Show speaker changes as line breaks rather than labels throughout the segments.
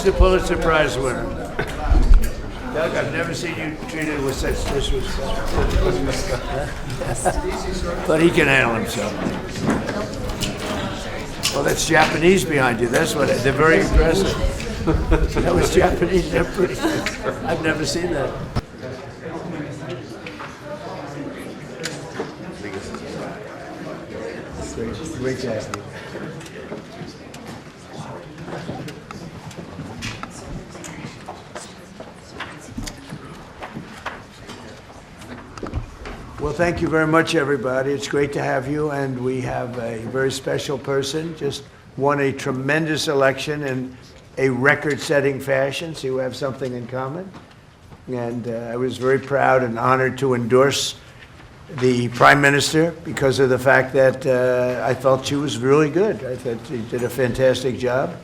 Watch the Pulitzer Prize winner. Doug, I've never seen you treated with such disrespect. But he can handle himself. Well, that's Japanese behind you. That's what they're very aggressive. That was Japanese. They're pretty. I've never seen that. Great job. Well, thank you very much, everybody. It's great to have you, and we have a very special person, just won a tremendous election in a record-setting fashion, so you have something in common. And I was very proud and honored to endorse the Prime Minister because of the fact that I felt she was really good. I thought she did a fantastic job.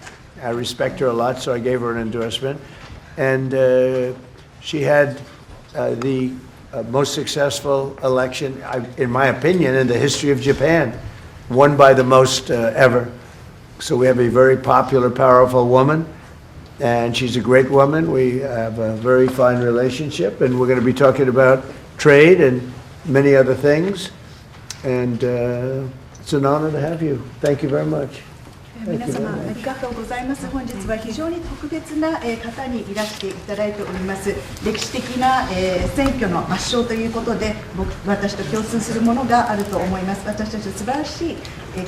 I respect her a lot, so I gave her an endorsement. And she had the most successful election, in my opinion, in the history of Japan, won by the most ever. So we have a very popular, powerful woman, and she's a great woman. We have a very fine relationship, and we're going to be talking about trade and many other things. And it's an honor to have you. Thank you very much.
皆様ありがとうございます。本日は非常に特別な方にいらしていただいております。歴史的な選挙の圧勝ということで、私と共通するものがあると思います。私たちは素晴らしい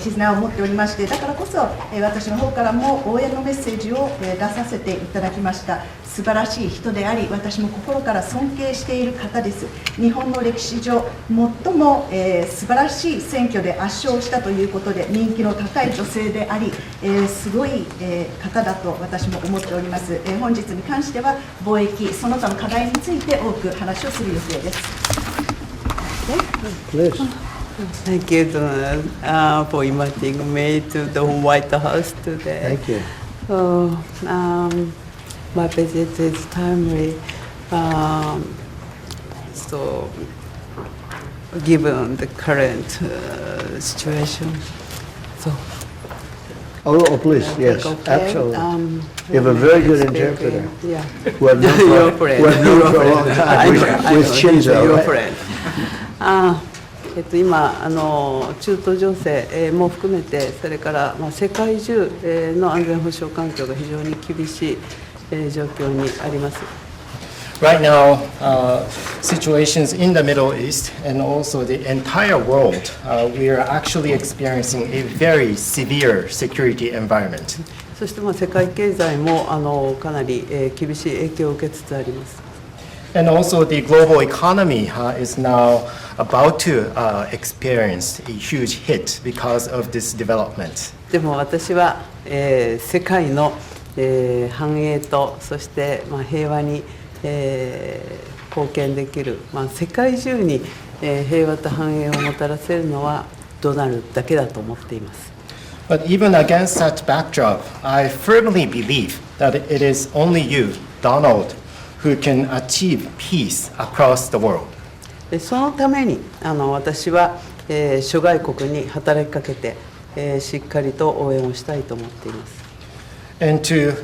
絆を持っておりまして、だからこそ私の方からも応援のメッセージを出させていただきました。素晴らしい人であり、私も心から尊敬している方です。日本の歴史上最も素晴らしい選挙で圧勝したということで、人気の高い女性であり、すごい方だと私も思っております。本日に関しては貿易その他の課題について多く話をする予定です。
Thank you, Donald, for inviting me to the White House today.
Thank you.
My visit is timely. So, given the current situation, so.
Oh, please, yes, absolutely. You have a very good interpreter.
Yeah.
Who I've known
Your friend.
Who I've known for a long time. With Shinzo.
Your friend. 今中東情勢も含めて、それから世界中の安全保障環境が非常に厳しい状況にあります。
right now, situations in the Middle East and also the entire world, we are actually experiencing a very severe security environment.
そして世界経済もかなり厳しい影響を受けつつあります。
And also the global economy is now about to experience a huge hit because of this development.
でも私は、世界の、繁栄とそして、平和に、貢献できる、世界中に、平和と繁栄をもたらせるのはドナルドだけだと思っています。
But even against that backdrop, I firmly believe that it is only you, Donald, who can achieve peace across the world.
でそのために私は、諸外国に働きかけて、しっかりと応援をしたいと思っています。
And to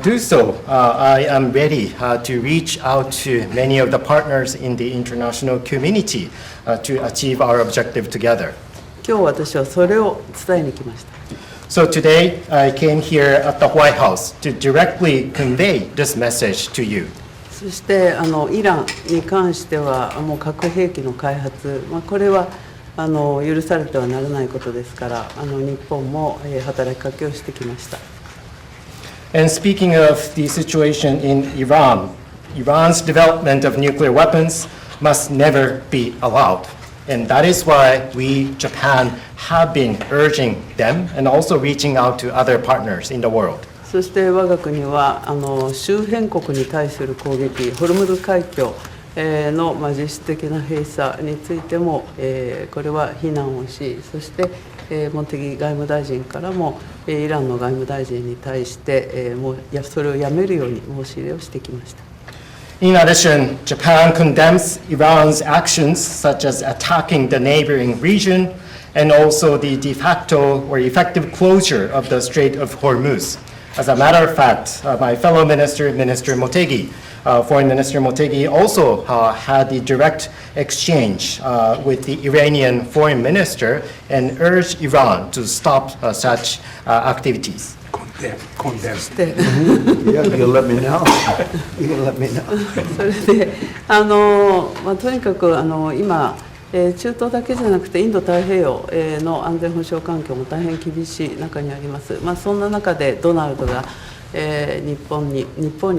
do so, I am ready to reach out to many of the partners in the international community to achieve our objective together.
今日私はそれを伝えに来ました。
So today, I came here at the White House to directly convey this message to you.
そしてイランに関してはもう核兵器の開発、これは許されてはならないことですから日本も働きかけをしてきました。
And speaking of the situation in Iran, Iran's development of nuclear weapons must never be allowed. And that is why we, Japan, have been urging them and also reaching out to other partners in the world.
そして我が国は周辺国に対する攻撃、ホルムズ海峡の実質的な閉鎖についてもこれは非難をし、そして茂木外務大臣からもイランの外務大臣に対してもうそれをやめるように申し入れをしてきました。
In addition, Japan condemns Iran's actions such as attacking the neighboring region and also the de facto or effective closure of the Strait of Hormuz. As a matter of fact, my fellow minister, Minister Motegi, Foreign Minister Motegi, also had the direct exchange with the Iranian foreign minister and urged Iran to stop such activities.
Yeah, you'll let me know. You'll let me know.
それでとにかく今中東だけじゃなくてインド太平洋の安全保障環境も大変厳しい中にあります。そんな中でドナルドが日本に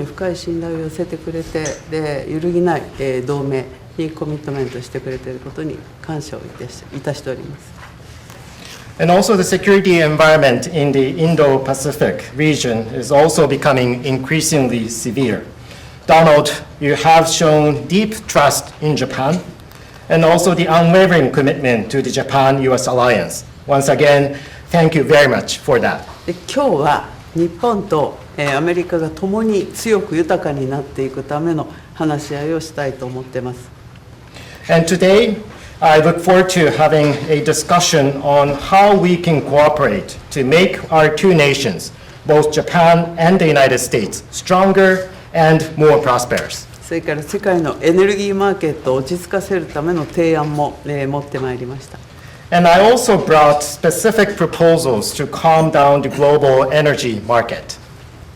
深い信頼を寄せてくれて、で揺るぎない同盟にコミットメントしてくれていることに感謝をいたしております。
And also the security environment in the Indo-Pacific region is also becoming increasingly severe. Donald, you have shown deep trust in Japan and also the unwavering commitment to the Japan-U.S. alliance. Once again, thank you very much for that.
で今日は日本とアメリカが共に強く豊かになっていくための話し合いをしたいと思っています。
And today, I look forward to having a discussion on how we can cooperate to make our two nations, both Japan and the United States, stronger and more prosperous.
それから世界のエネルギーマーケットを落ち着かせるための提案も持ってまいりました。
And I also brought specific proposals to calm down the global energy market.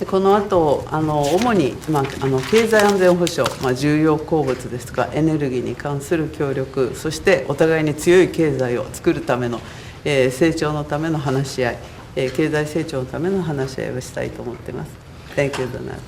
この後主に、経済安全保障、重要鉱物ですとかエネルギーに関する協力、そしてお互いに強い経済を作るための、成長のための話し合い、経済成長のための話し合いをしたいと思っています。Thank you, Donald.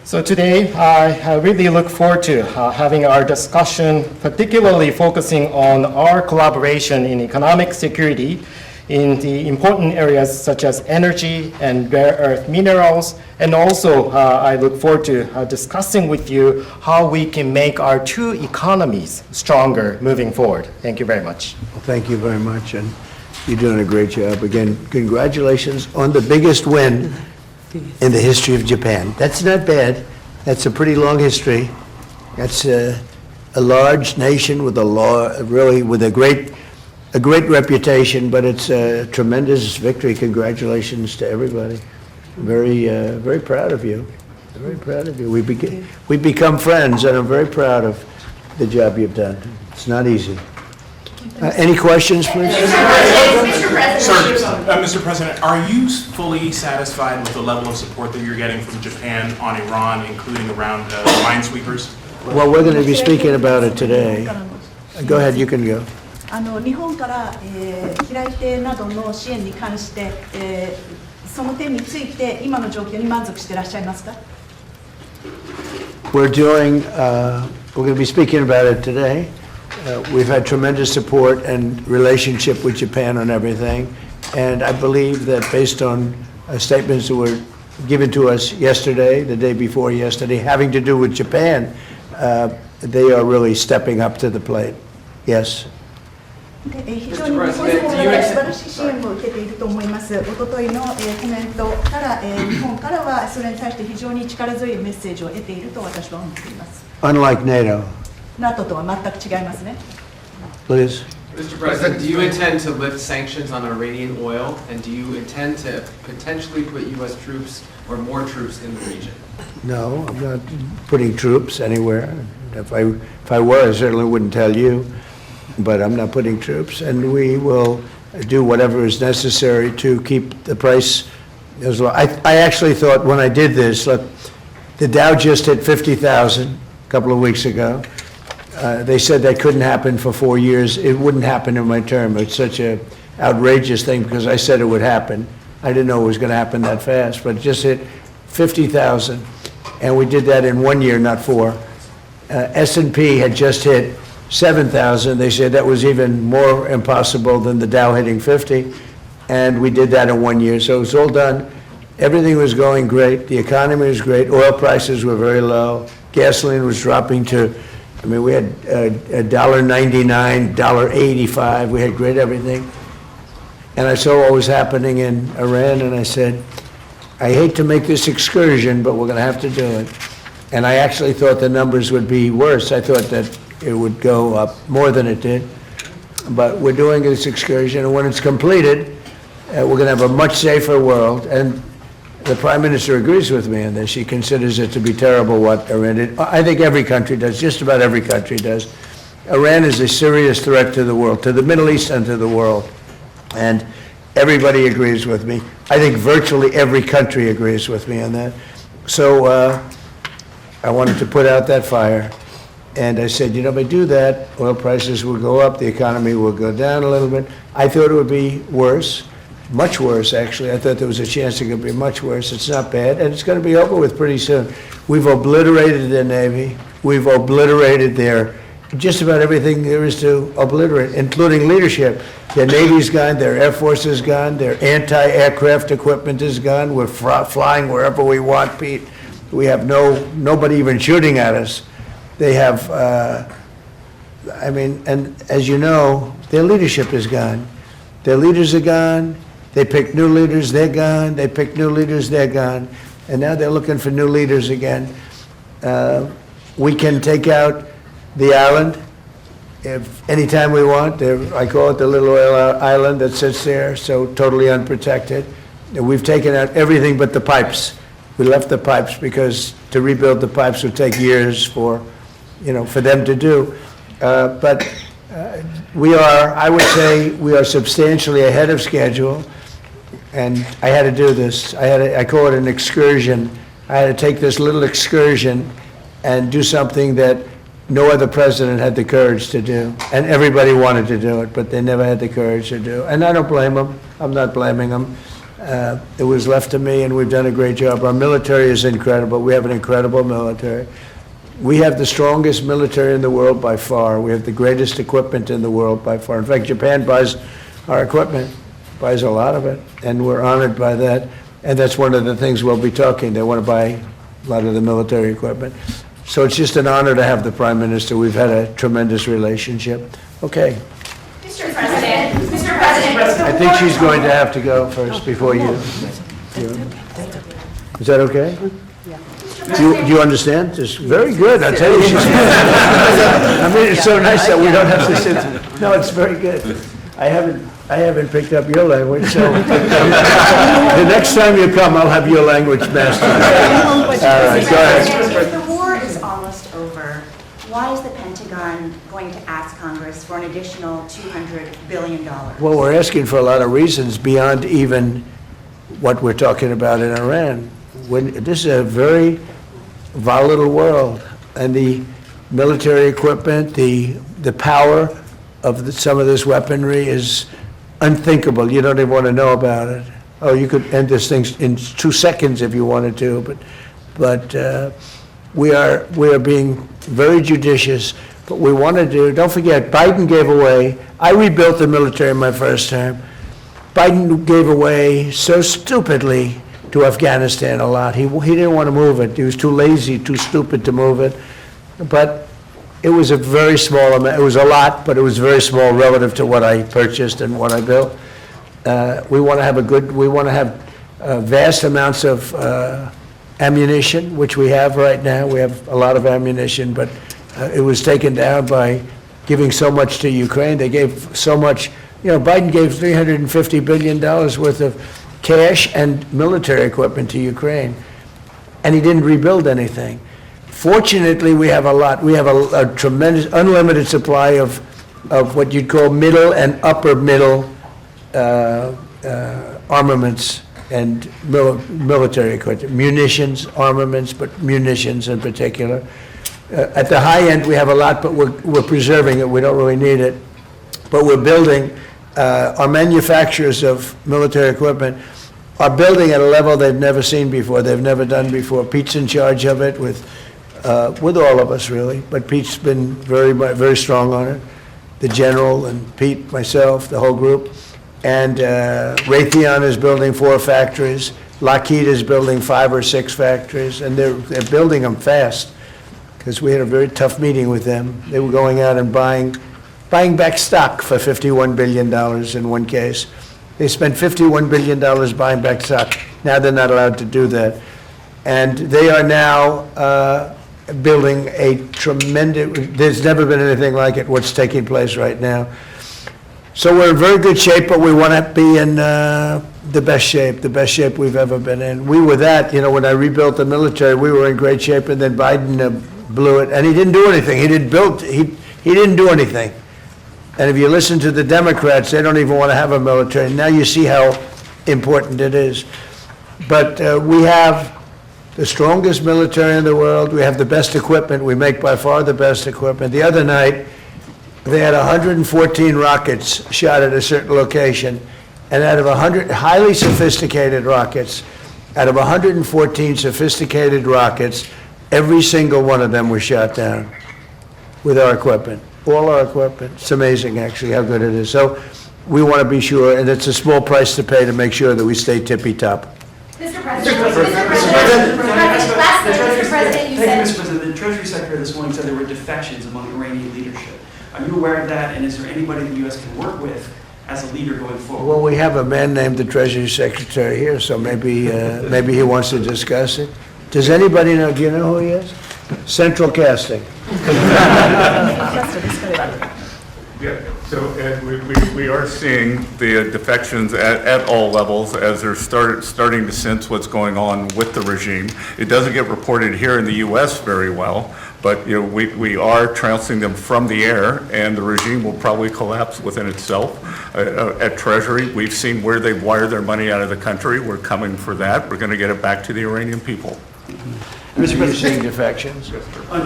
So today, I really look forward to having our discussion, particularly focusing on our collaboration in economic security in the important areas such as energy and rare earth minerals. And also, I look forward to discussing with you how we can make our two economies stronger moving forward. Thank you very much.
Well, thank you very much, and you're doing a great job. Again, congratulations on the biggest win in the history of Japan. That's not bad. That's a pretty long history. That's a large nation with with a great reputation, but it's a tremendous victory. Congratulations to everybody. Very proud of you. Very proud of you. We've become friends, and I'm very proud of the job you've done. It's not easy. Any questions, please?
Mr. President, are you fully satisfied with the level of support that you're getting from Japan on Iran, including around minesweepers?
Well, we're going to be speaking about it today. Go ahead, you can go.
日本から、平井邸などの支援に関して、その点について今の状況に満足していらっしゃいますか？
We're doing, we're going to be speaking about it today. We've had tremendous support and relationship with Japan on everything. And I believe that based on statements that were given to us yesterday, the day before yesterday, having to do with Japan, they are really stepping up to the plate. Yes.
非常に日本政府から素晴らしい支援を受けていると思います。おとといの、コメントから、日本からはそれに対して非常に力強いメッセージを得ていると私は思っています。
Unlike NATO.
NATO とは全く違いますね。
Please.
Mr. President, do you intend to lift sanctions on Iranian oil, and do you intend to potentially put U.S. troops or more troops in the region?
No, I'm not putting troops anywhere. If I were, I certainly wouldn't tell you. But I'm not putting troops, and we will do whatever is necessary to keep the price as low. I actually thought when I did this, look, the Dow just hit 50,000 a couple of weeks ago. They said that couldn't happen for 4 years. It wouldn't happen in my term. It's such an outrageous thing because I said it would happen. I didn't know it was going to happen that fast, but it just hit 50,000, and we did that in 1 year, not 4. S&P had just hit 7,000. They said that was even more impossible than the Dow hitting 50, and we did that in 1 year. So it was all done. Everything was going great. The economy was great. Oil prices were very low. Gasoline was dropping to, I mean, we had $1.99, $1.85. We had great everything. And I saw what was happening in Iran, and I said, I hate to make this excursion, but we're going to have to do it. And I actually thought the numbers would be worse. I thought that it would go up more than it did. But we're doing this excursion, and when it's completed, we're going to have a much safer world. And the Prime Minister agrees with me on this. She considers it to be terrible what Iran did. I think every country does, just about every country does. Iran is a serious threat to the world, to the Middle East and to the world. And everybody agrees with me. I think virtually every country agrees with me on that. So I wanted to put out that fire. And I said, you know, if I do that, oil prices will go up, the economy will go down a little bit. I thought it would be worse, much worse, actually. I thought there was a chance it could be much worse. It's not bad, and it's going to be over with pretty soon. We've obliterated their Navy. We've obliterated their, just about everything there is to obliterate, including leadership. Their Navy's gone, their Air Force is gone, their anti-aircraft equipment is gone. We're flying wherever we want, Pete. We have nobody even shooting at us. They have, I mean, and as you know, their leadership is gone. Their leaders are gone. They pick new leaders, they're gone. They pick new leaders, they're gone. And now they're looking for new leaders again. We can take out the island if anytime we want. I call it the little oil island that sits there, so totally unprotected. And we've taken out everything but the pipes. We left the pipes because to rebuild the pipes would take years for them to do. But we are, I would say, we are substantially ahead of schedule. And I had to do this. I call it an excursion. I had to take this little excursion and do something that no other president had the courage to do. And everybody wanted to do it, but they never had the courage to do. And I don't blame them. I'm not blaming them. It was left to me, and we've done a great job. Our military is incredible. We have an incredible military. We have the strongest military in the world by far. We have the greatest equipment in the world by far. In fact, Japan buys our equipment, buys a lot of it, and we're honored by that. And that's one of the things we'll be talking. They want to buy a lot of the military equipment. So it's just an honor to have the Prime Minister. We've had a tremendous relationship. Okay.
Mr. President.
I think she's going to have to go first before you. Is that okay? Do you understand? Just very good. I tell you, she's. I mean, it's so nice that we don't have to sit. No, it's very good. I haven't picked up your language, so the next time you come, I'll have your language mastered. All right, go ahead.
The war is almost over. Why is the Pentagon
Pentagon going to ask Congress for an additional $200 billion?
Well, we're asking for a lot of reasons beyond even what we're talking about in Iran. This is a very volatile world, and the military equipment, the power of some of this weaponry is unthinkable. You don't even want to know about it. Oh, you could end this thing in 2 seconds if you wanted to, but we are being very judicious. But we want to do, don't forget, Biden gave away, I rebuilt the military in my first term. Biden gave away so stupidly to Afghanistan a lot. He didn't want to move it. He was too lazy, too stupid to move it. But it was a very small amount. It was a lot, but it was very small relative to what I purchased and what I built. We want to have vast amounts of ammunition, which we have right now. We have a lot of ammunition, but it was taken down by giving so much to Ukraine. They gave so much. Biden gave $350 billion worth of cash and military equipment to Ukraine, and he didn't rebuild anything. Fortunately, we have a lot. We have a tremendous, unlimited supply of what you'd call middle and upper middle armaments and military equipment, munitions, armaments, but munitions in particular. At the high end, we have a lot, but we're preserving it. We don't really need it. But we're building, our manufacturers of military equipment are building at a level they've never seen before, they've never done before. Pete's in charge of it with all of us, really, but Pete's been very strong on it. The general and Pete, myself, the whole group. And Raytheon is building 4 factories. Lockheed is building 5 or 6 factories, and they're building them fast, because we had a very tough meeting with them. They were going out and buying back stock for $51 billion in one case. They spent $51 billion buying back stock. Now they're not allowed to do that. And they are now building a tremendous, there's never been anything like it, what's taking place right now. So we're in very good shape, but we want to be in the best shape we've ever been in. We were that, when I rebuilt the military, we were in great shape, and then Biden blew it, and he didn't do anything. He didn't do anything. And if you listen to the Democrats, they don't even want to have a military. Now you see how important it is. But we have the strongest military in the world. We have the best equipment. We make by far the best equipment. The other night, they had 114 rockets shot at a certain location, and out of 100 highly sophisticated rockets, out of 114 sophisticated rockets, every single one of them was shot down with our equipment, all our equipment. It's amazing, actually, how good it is. So we want to be sure, and it's a small price to pay to make sure that we stay tippy-top.
Mr. President, last Mr. President, you said...
Mr. President, the Treasury Secretary this morning said there were defections among Iranian leadership. Are you aware of that, and is there anybody the U.S. can work with as a leader going forward?
Well, we have a man named the Treasury Secretary here, so maybe he wants to discuss it. Does anybody know, do you know who he is? Central Casting.
Yeah, so Ed, we are seeing the defections at all levels as they're starting to sense what's going on with the regime. It doesn't get reported here in the U.S. very well, but we are trouncing them from the air, and the regime will probably collapse within itself. At Treasury, we've seen where they've wired their money out of the country. We're coming for that. We're going to get it back to the Iranian people.
Mr. President, seeing defections?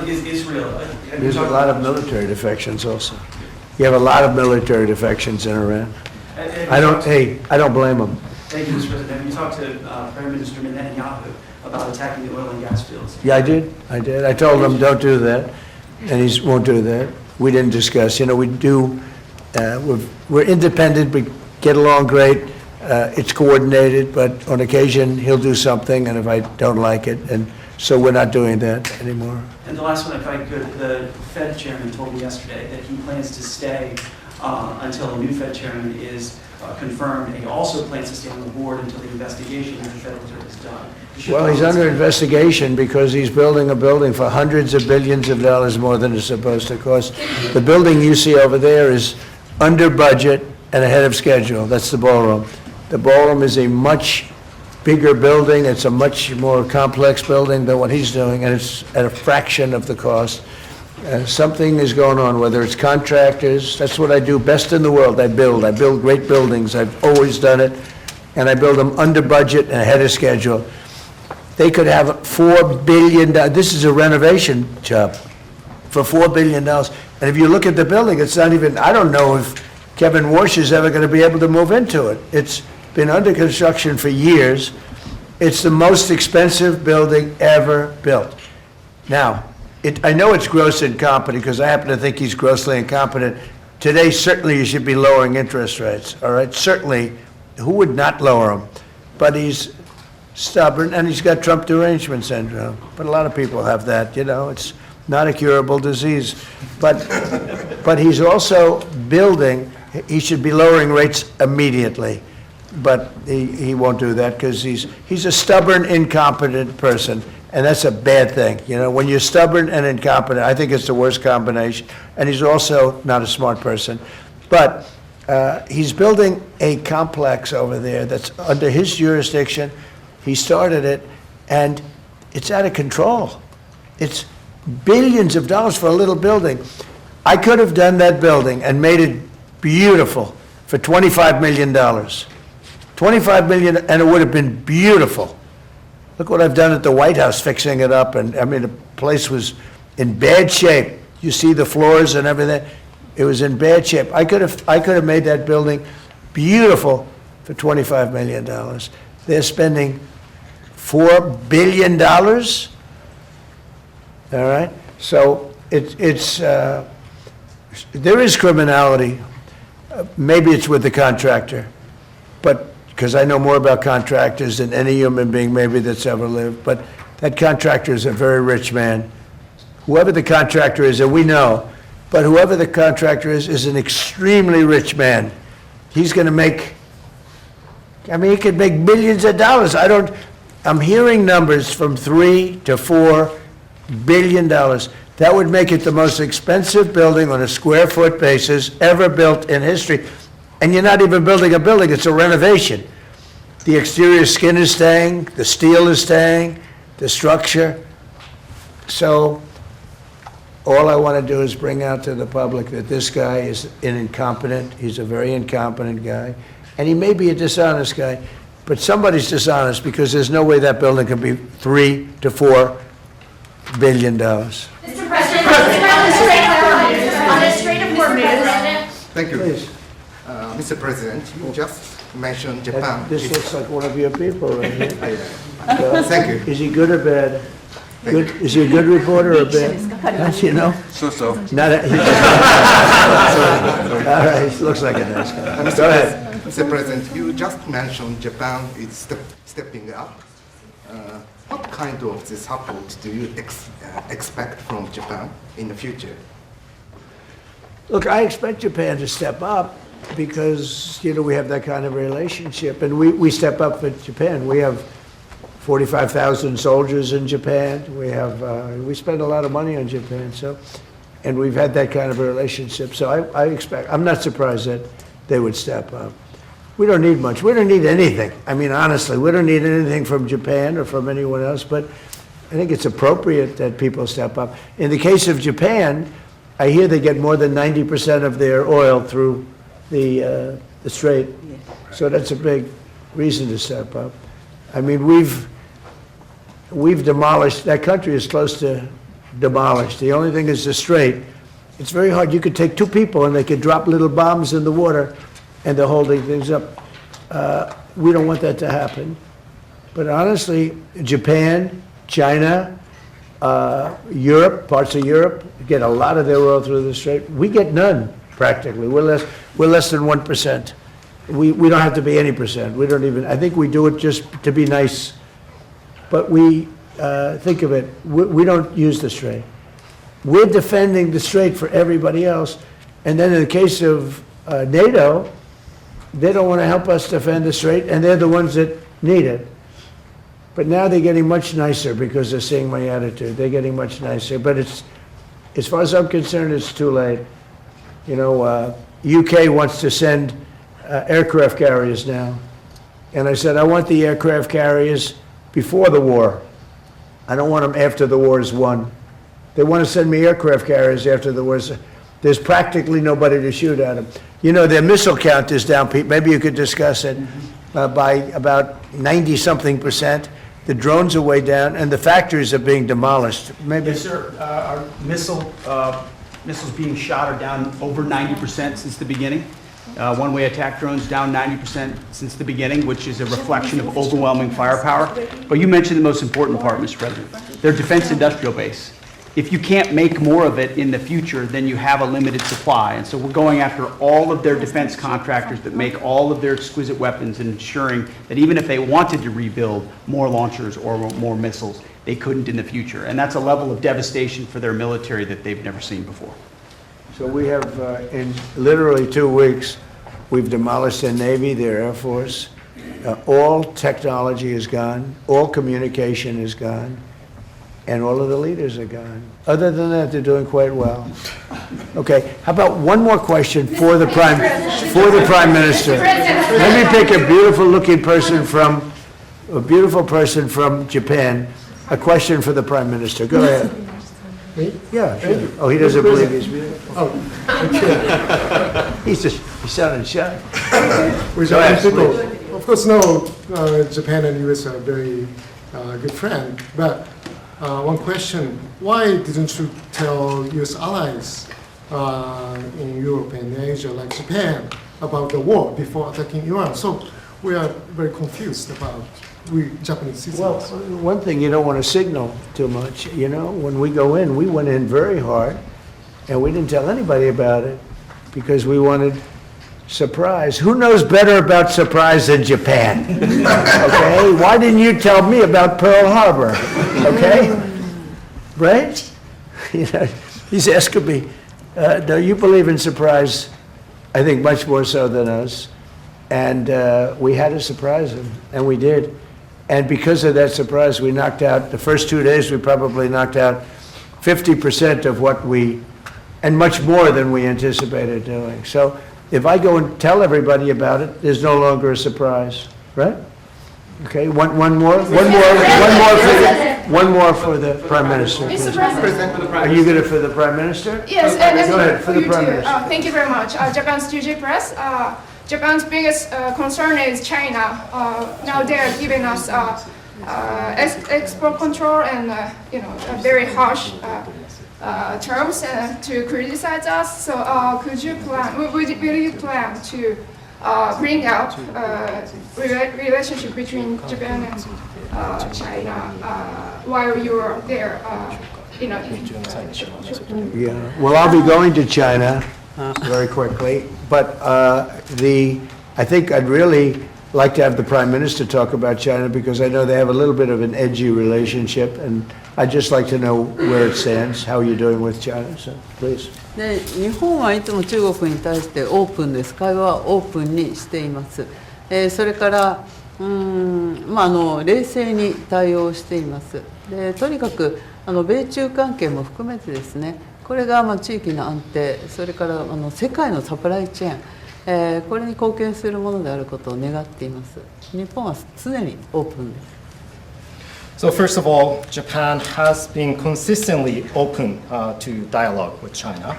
Israel.
There's a lot of military defections also. You have a lot of military defections in Iran. I don't blame them.
Thank you, Mr. President. Have you talked to Prime Minister Netanyahu about attacking the oil and gas fields?
Yeah, I did. I told him, don't do that, and he won't do that. We didn't discuss. We do, we're independent, we get along great. It's coordinated, but on occasion, he'll do something, and if I don't like it, and so we're not doing that anymore.
And the last one, if I could, the Fed chairman told me yesterday that he plans to stay until a new Fed chairman is confirmed, and he also plans to stay on the board until the investigation of the Federal Reserve is done.
Well, he's under investigation because he's building a building for hundreds of billions of dollars more than it's supposed to cost. The building you see over there is under budget and ahead of schedule. That's the ballroom. The ballroom is a much bigger building. It's a much more complex building than what he's doing, and it's at a fraction of the cost. Something is going on, whether it's contractors. That's what I do best in the world. I build great buildings. I've always done it, and I build them under budget and ahead of schedule. They could have $4 billion. This is a renovation job for $4 billion. And if you look at the building, it's not even, I don't know if Kevin Warsh is ever going to be able to move into it. It's been under construction for years. It's the most expensive building ever built. Now, I know it's gross incompetent, because I happen to think he's grossly incompetent. Today, certainly you should be lowering interest rates, all right? Certainly, who would not lower them? But he's stubborn, and he's got Trump derangement syndrome. But a lot of people have that, you know, it's not a curable disease. But he's also building, he should be lowering rates immediately. But he won't do that, because he's a stubborn, incompetent person. And that's a bad thing, you know, when you're stubborn and incompetent. I think it's the worst combination. And he's also not a smart person. But he's building a complex over there that's under his jurisdiction. He started it, and it's out of control. It's billions of dollars for a little building. I could have done that building and made it beautiful for $25 million. $25 million, and it would have been beautiful. Look what I've done at the White House, fixing it up, and I mean, the place was in bad shape. You see the floors and everything. It was in bad shape. I could have made that building beautiful for $25 million. They're spending $4 billion. All right, so there is criminality. Maybe it's with the contractor, but because I know more about contractors than any human being maybe that's ever lived. But that contractor is a very rich man. Whoever the contractor is, and we know, but whoever the contractor is an extremely rich man. He's going to make, I mean, he could make millions of dollars. I'm hearing numbers from $3 to $4 billion. That would make it the most expensive building on a square foot basis ever built in history. And you're not even building a building, it's a renovation. The exterior skin is staying, the steel is staying, the structure. So all I want to do is bring out to the public that this guy is incompetent. He's a very incompetent guy. And he may be a dishonest guy, but somebody's dishonest, because there's no way that building can be $3 to $4 billion.
Mr. President, on a straight of President.
Thank you.
Please.
Mr. President, you just mentioned Japan.
This looks like one of your people right here.
Thank you.
Is he good or bad? Good. Is he a good reporter or bad? You know?
So.
Not a, all right, he looks like a nice guy. Go ahead.
Mr. President, you just mentioned Japan is stepping up. What kind of support do you expect from Japan in the future?
Look, I expect Japan to step up, because, you know, we have that kind of relationship, and we step up for Japan. We have 45,000 soldiers in Japan. We spend a lot of money on Japan, and we've had that kind of a relationship. So I expect, I'm not surprised that they would step up. We don't need much. We don't need anything. I mean, honestly, we don't need anything from Japan or from anyone else, but I think it's appropriate that people step up. In the case of Japan, I hear they get more than 90% of their oil through the strait. So that's a big reason to step up. I mean, we've demolished, that country is close to demolished. The only thing is the strait. It's very hard. You could take two people and they could drop little bombs in the water and they're holding things up. We don't want that to happen. But honestly, Japan, China, Europe, parts of Europe, get a lot of their oil through the strait. We get none, practically. We're less than 1%. We don't have to be any percent. We don't even, I think we do it just to be nice. But we think of it, we don't use the strait. We're defending the strait for everybody else. And then in the case of NATO, they don't want to help us defend the strait, and they're the ones that need it. But now they're getting much nicer because they're seeing my attitude. They're getting much nicer. But it's, as far as I'm concerned, it's too late. You know, UK wants to send aircraft carriers now. And I said, I want the aircraft carriers before the war. I don't want them after the war is won. They want to send me aircraft carriers after the war. There's practically nobody to shoot at them. You know, their missile count is down, Pete. Maybe you could discuss it, by about 90-something%. The drones are way down, and the factories are being demolished. Maybe.
Yes, sir. Our missiles being shot are down over 90% since the beginning. One-way attack drones down 90% since the beginning, which is a reflection of overwhelming firepower. But you mentioned the most important part, Mr. President. Their defense industrial base. If you can't make more of it in the future, then you have a limited supply. And so we're going after all of their defense contractors that make all of their exquisite weapons and ensuring that even if they wanted to rebuild more launchers or more missiles, they couldn't in the future. And that's a level of devastation for their military that they've never seen before.
So we have, in literally 2 weeks, we've demolished their Navy, their Air Force. All technology is gone, all communication is gone, and all of the leaders are gone. Other than that, they're doing quite well. Okay, how about one more question for the Prime Minister? Let me pick a beautiful-looking person from Japan. A question for the Prime Minister. Go ahead.
Me?
Yeah, sure. Oh, he doesn't believe he's beautiful. Oh, he's sounding shy.
Go ahead, people, of course, know Japan and U.S. are very good friends. But one question: why didn't you tell U.S. allies in Europe and Asia, like Japan, about the war before attacking Iran? So we are very confused about we Japanese citizens.
Well, one thing, you don't want to signal too much. You know, when we go in, we went in very hard, and we didn't tell anybody about it because we wanted surprise. Who knows better about surprise than Japan? Okay? Why didn't you tell me about Pearl Harbor? Okay? Right? You know, he's asking me, no, you believe in surprise, I think much more so than us. And we had to surprise him, and we did. And because of that surprise, we knocked out, the first 2 days, we probably knocked out 50% of what and much more than we anticipated doing. So if I go and tell everybody about it, there's no longer a surprise, right? Okay, one more for the Prime Minister.
Mr. President.
Are you good for the Prime Minister?
Yes, and
go ahead, for the Prime Minister.
Thank you very much. Japan's TJ Press. Japan's biggest concern is China. Now they're giving us export control and very harsh terms to criticize us. So could you plan? Will you plan to bring out relationship between Japan and China while you are there?
Yeah. Well, I'll be going to China very quickly, but I think I'd really like to have the Prime Minister talk about China because I know they have a little bit of an edgy relationship, and I'd just like to know where it stands, how you're doing with China. So, please.
で日本はいつも中国に対してオープンです。会話はオープンにしています。それから冷静に対応しています。でとにかく米中関係も含めてですね、これが地域の安定、それから世界のサプライチェーン、これに貢献するものであることを願っています。日本は常にオープンです。
So first of all, Japan has been consistently open to dialogue with China.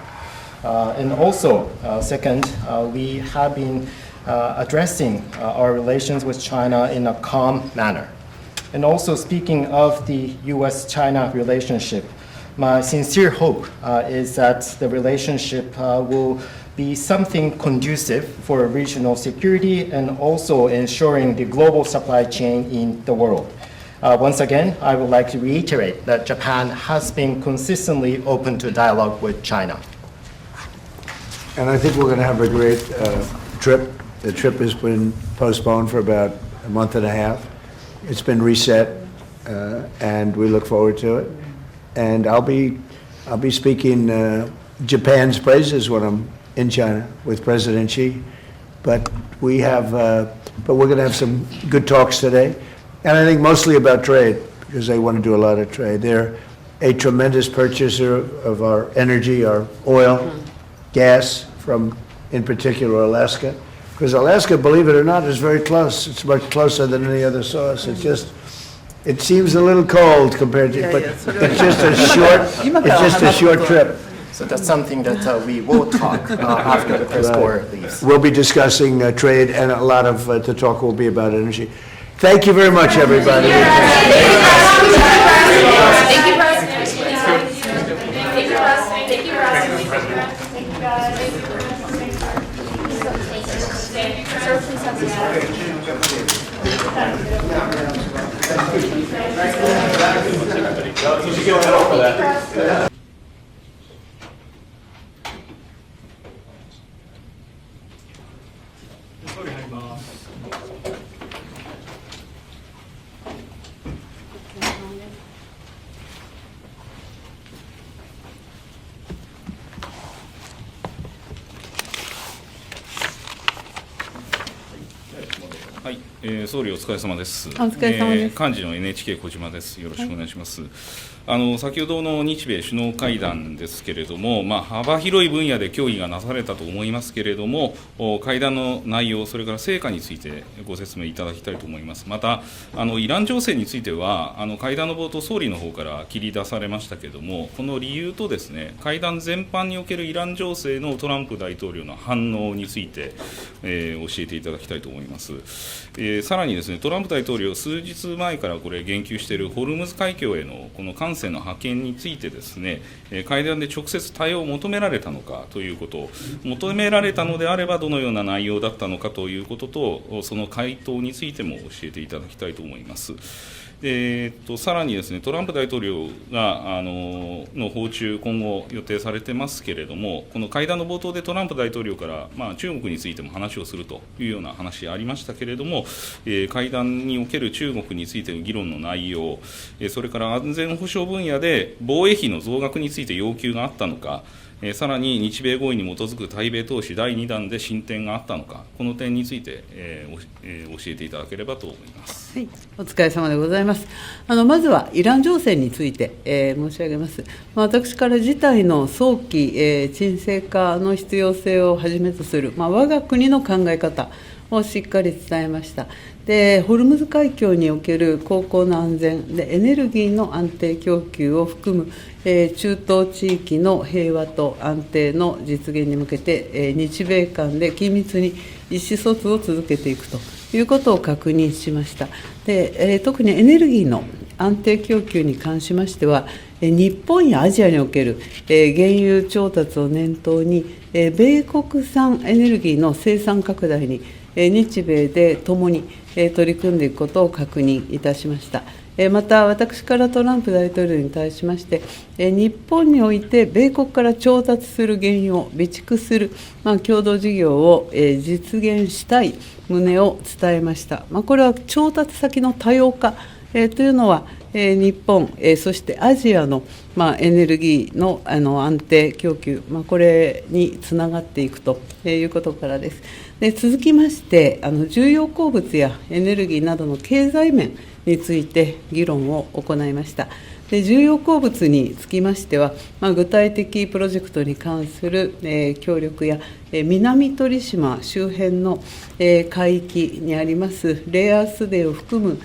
And also, second, we have been addressing our relations with China in a calm manner. And also speaking of the U.S.-China relationship, my sincere hope is that the relationship will be something conducive for regional security and also ensuring the global supply chain in the world. Once again, I would like to reiterate that Japan has been consistently open to dialogue with China.
And I think we're going to have a great trip. The trip has been postponed for about a month and a half. It's been reset, and we look forward to it. And I'll be speaking Japan's praises when I'm in China with President Xi. But we're going to have some good talks today. And I think mostly about trade, because they want to do a lot of trade. They're a tremendous purchaser of our energy, our oil, gas from, in particular, Alaska. Because Alaska, believe it or not, is very close. It's much closer than any other source. It's It seems a little cold compared to, but it's just a short trip.
So that's something that we will talk after the press corps leaves.
We'll be discussing trade, and a lot of the talk will be about energy. Thank you very much, everybody.
Thank you, President. Thank you, President. Thank you, President.
はい、総理お疲れ様です。
お疲れ様です。
幹事の NHK 小島です。よろしくお願いします。先ほどの日米首脳会談ですけれども、幅広い分野で協議がなされたと思いますけれども、会談の内容、それから成果についてご説明いただきたいと思います。また、イラン情勢については、会談の冒頭、総理の方から切り出されましたけれども、この理由とですね、会談全般におけるイラン情勢のトランプ大統領の反応について、教えていただきたいと思います。さらにですね、トランプ大統領、数日前からこれ、言及しているホルムズ海峡へのこの艦船の派遣についてですね、会談で直接対応を求められたのかということ、求められたのであれば、どのような内容だったのかということと、その回答についても教えていただきたいと思います。さらにですね、トランプ大統領がの訪中、今後予定されてますけれども、この会談の冒頭でトランプ大統領から、中国についても話をするというような話ありましたけれども、会談における中国についての議論の内容、それから安全保障分野で防衛費の増額について要求があったのか、さらに日米合意に基づく対米投資第2弾で進展があったのか、この点について、教えていただければと思います。
はい、お疲れ様でございます。まずはイラン情勢について、申し上げます。私から事態の早期、沈静化の必要性をはじめとする、我が国の考え方をしっかり伝えました。で、ホルムズ海峡における航行の安全で、エネルギーの安定供給を含む、中東地域の平和と安定の実現に向けて、日米間で緊密に意思疎通を続けていくということを確認しました。で、特にエネルギーの安定供給に関しましては、日本やアジアにおける原油調達を念頭に、米国産エネルギーの生産拡大に日米でともに取り組んでいくことを確認いたしました。また、私からトランプ大統領に対しまして、日本において米国から調達する原油を備蓄する、共同事業を実現したい旨を伝えました。これは調達先の多様化というのは、日本、そしてアジアのエネルギーの安定供給、これにつながっていくということからです。で、続きまして、重要鉱物やエネルギーなどの経済面について議論を行いました。で、重要鉱物につきましては、具体的プロジェクトに関する協力や、南鳥島周辺の海域にありますレアアースデーを含む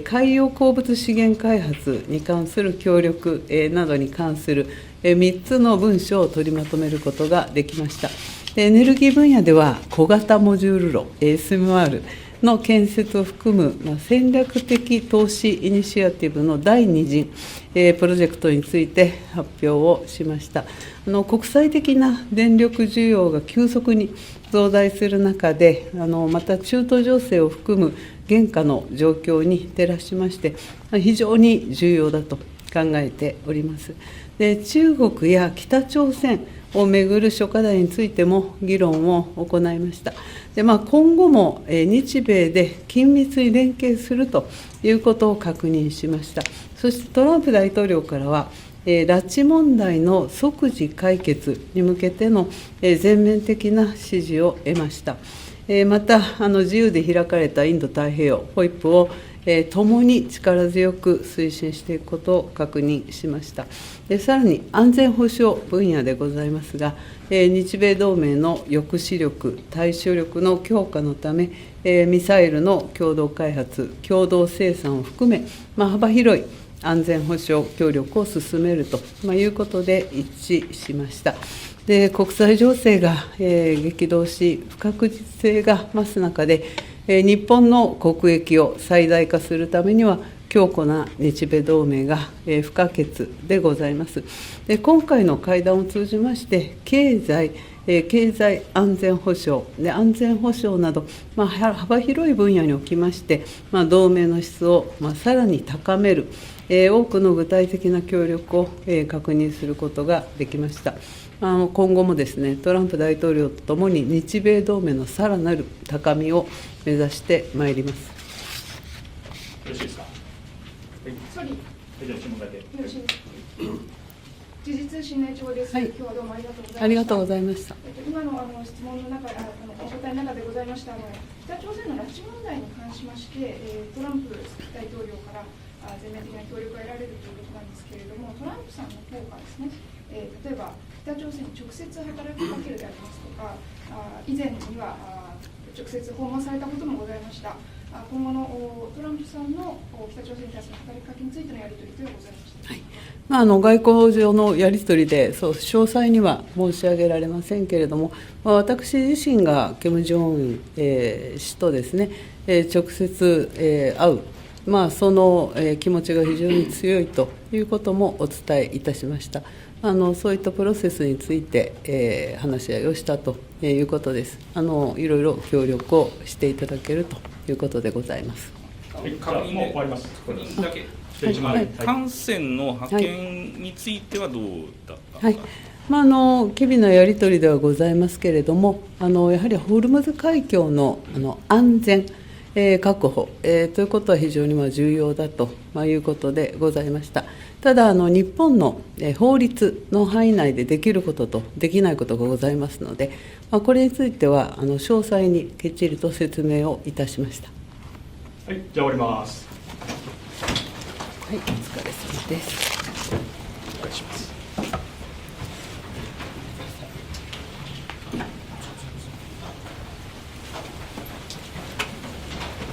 海洋鉱物資源開発に関する協力などに関する3つの文書を取りまとめることができました。エネルギー分野では、小型モジュール炉 SMR の建設を含む戦略的投資イニシアティブの第2陣プロジェクトについて発表をしました。国際的な電力需要が急速に増大する中で、また中東情勢を含む現下の状況に照らしまして、非常に重要だと考えております。で、中国や北朝鮮をめぐる諸課題についても議論を行いました。で、今後も日米で緊密に連携するということを確認しました。そしてトランプ大統領からは、拉致問題の即時解決に向けての全面的な支持を得ました。また、自由で開かれたインド太平洋、ホイップをともに力強く推進していくことを確認しました。さらに安全保障分野でございますが、日米同盟の抑止力、対処力の強化のため、ミサイルの共同開発、共同生産を含め、幅広い安全保障協力を進めるということで一致しました。で、国際情勢が激動し、不確実性が増す中で、日本の国益を最大化するためには、強固な日米同盟が不可欠でございます。で、今回の会談を通じまして、経済安全保障で、安全保障など、幅広い分野におきまして、同盟の質をさらに高める、多くの具体的な協力を確認することができました。今後もですね、トランプ大統領とともに日米同盟のさらなる高みを目指してまいります。
よろしいですか。
総理、
じゃあ質問だけ。
よろしいですか。時事通信内調です。
はい、
今日はどうもありがとうございました。
ありがとうございました。
今の質問の中、お答えの中でございました北朝鮮の拉致問題に関しまして、トランプ大統領から全面的な協力が得られるということなんですけれども、トランプさんの方からですね、例えば北朝鮮に直接働きかけるでありますとか、以前には直接訪問されたこともございました。今後のトランプさんの北朝鮮に対する働きかけについてのやり取りというのはございました。
はい、外交上のやり取りで、詳細には申し上げられませんけれども、私自身がキム・ジョンウン氏とですね、直接会う、その気持ちが非常に強いということもお伝えいたしました。そういったプロセスについて、話し合いをしたということです。いろいろ協力をしていただけるということでございます。
確認で終わります。
だけ。艦船の派遣についてはどうだったか。
はい、機微なやり取りではございますけれども、やはりホルムズ海峡の安全確保、ということは非常に重要だということでございました。ただ日本の法律の範囲内でできることとできないことがございますので、これについては詳細にきっちりと説明をいたしました。
はい、じゃあ終わります。
はい、お疲れ様です。
お願いします。